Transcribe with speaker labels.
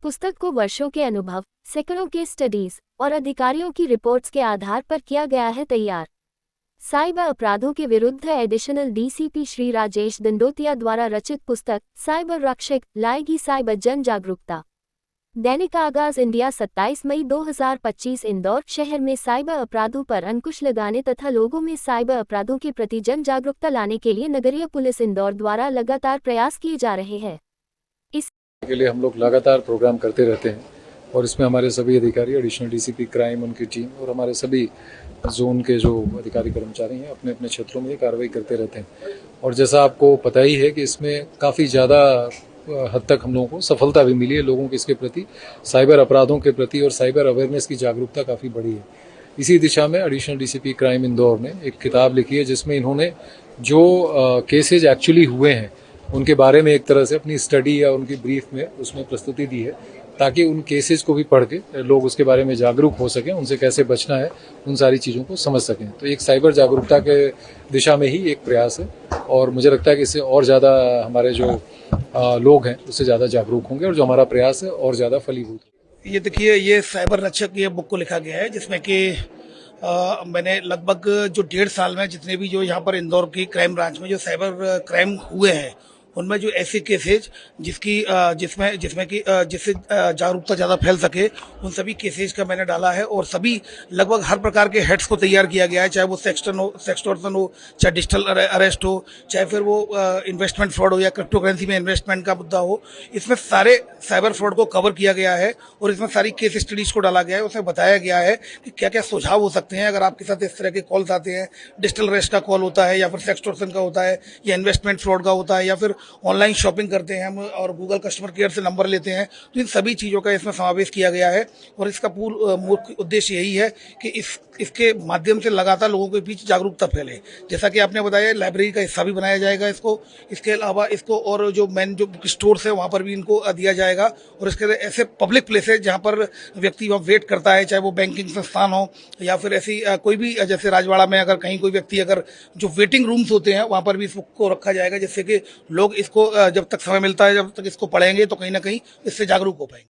Speaker 1: पुस्तक को वर्षों के अनुभव, सैकड़ों के स्टडीज और अधिकारियों की रिपोर्ट्स के आधार पर किया गया है तैयार। साइबर अपराधों के विरुद्ध एडिशनल डीसीपी श्री राजेश दंडोतिया द्वारा रचित पुस्तक साइबर रक्षक लाएगी साइबर जन जागरूकता। दैनिक आगाज इंडिया 27 मई 2025 इंदौर शहर में साइबर अपराधों पर अंकुश लगाने तथा लोगों में साइबर अपराधों के प्रति जन जागरूकता लाने के लिए नगरीय पुलिस इंदौर द्वारा लगातार प्रयास किए जा रहे हैं।
Speaker 2: के लिए हम लोग लगातार प्रोग्राम करते रहते हैं और इसमें हमारे सभी अधिकारी, एडिशनल डीसीपी क्राइम, उनकी टीम और हमारे सभी जोन के जो अधिकारी कर्मचारी हैं अपने अपने क्षेत्रों में कार्रवाई करते रहते हैं। और जैसा आपको पता ही है कि इसमें काफ़ी ज़्यादा हद तक हम लोगों को सफलता भी मिली है। लोगों की इसके प्रति, साइबर अपराधों के प्रति और साइबर अवेयरनेस की जागरूकता काफ़ी बढ़ी है। इसी दिशा में एडिशनल डीसीपी क्राइम इंदौर ने एक किताब लिखी है जिसमें इन्होंने जो केसेज एक्चुअली हुए हैं उनके बारे में एक तरह से अपनी स्टडी या उनकी ब्रीफ में उसमें प्रस्तुति दी है, ताकि उन केसेस को भी पढ़ के लोग उसके बारे में जागरूक हो सकें, उनसे कैसे बचना है, उन सारी चीज़ों को समझ सकें। तो एक साइबर जागरूकता के दिशा में ही एक प्रयास है और मुझे लगता है कि इससे और ज़्यादा हमारे जो लोग हैं उससे ज़्यादा जागरूक होंगे और जो हमारा प्रयास है और ज़्यादा फलीभूत।
Speaker 3: ये देखिए, ये साइबर रक्षक ये बुक को लिखा गया है जिसमें कि मैंने लगभग जो 1.5 साल में जितने भी जो यहाँ पर इंदौर की क्राइम ब्रांच में जो साइबर क्राइम हुए हैं उनमें जो ऐसे केसेज जिसमें कि जिससे जागरूकता ज़्यादा फैल सके उन सभी केसेज का मैंने डाला है। और सभी लगभग हर प्रकार के हेड्स को तैयार किया गया है, चाहे वो सेक्सटॉर्शन हो, चाहे डिजिटल अरेस्ट हो, चाहे फिर वो इन्वेस्टमेंट फ्रॉड हो या क्रिप्टो करेंसी में इन्वेस्टमेंट का मुद्दा हो। इसमें सारे साइबर फ्रॉड को कवर किया गया है और इसमें सारी केस स्टडीज को डाला गया है। उसमें बताया गया है कि क्या क्या सुझाव हो सकते हैं अगर आपके साथ इस तरह के कॉल्स आते हैं। डिजिटल अरेस्ट का कॉल होता है या फिर सेक्सटॉर्शन का होता है या इन्वेस्टमेंट फ्रॉड का होता है या फिर ऑनलाइन शॉपिंग करते हैं हम और गूगल कस्टमर केयर से नंबर लेते हैं। तो इन सभी चीज़ों का इसमें समावेश किया गया है और इसका मुख्य उद्देश्य यही है कि इसके माध्यम से लगातार लोगों के बीच जागरूकता फैले। जैसा कि आपने बताया, लाइब्रेरी का हिस्सा भी बनाया जाएगा इसको। इसके अलावा इसको और जो मेन जो बुक स्टोर्स है वहाँ पर भी इनको दिया जाएगा। और इसके ऐसे पब्लिक प्लेसेज जहाँ पर व्यक्ति वहाँ वेट करता है, चाहे वो बैंकिंग संस्थान हो या फिर ऐसी कोई भी, जैसे राजवाड़ा में अगर कहीं कोई व्यक्ति अगर जो वेटिंग रूम्स होते हैं वहाँ पर भी इस बुक को रखा जाएगा, जिससे कि लोग इसको जब तक समय मिलता है, जब तक इसको पढ़ेंगे तो कहीं ना कहीं इससे जागरूक हो पाएंगे।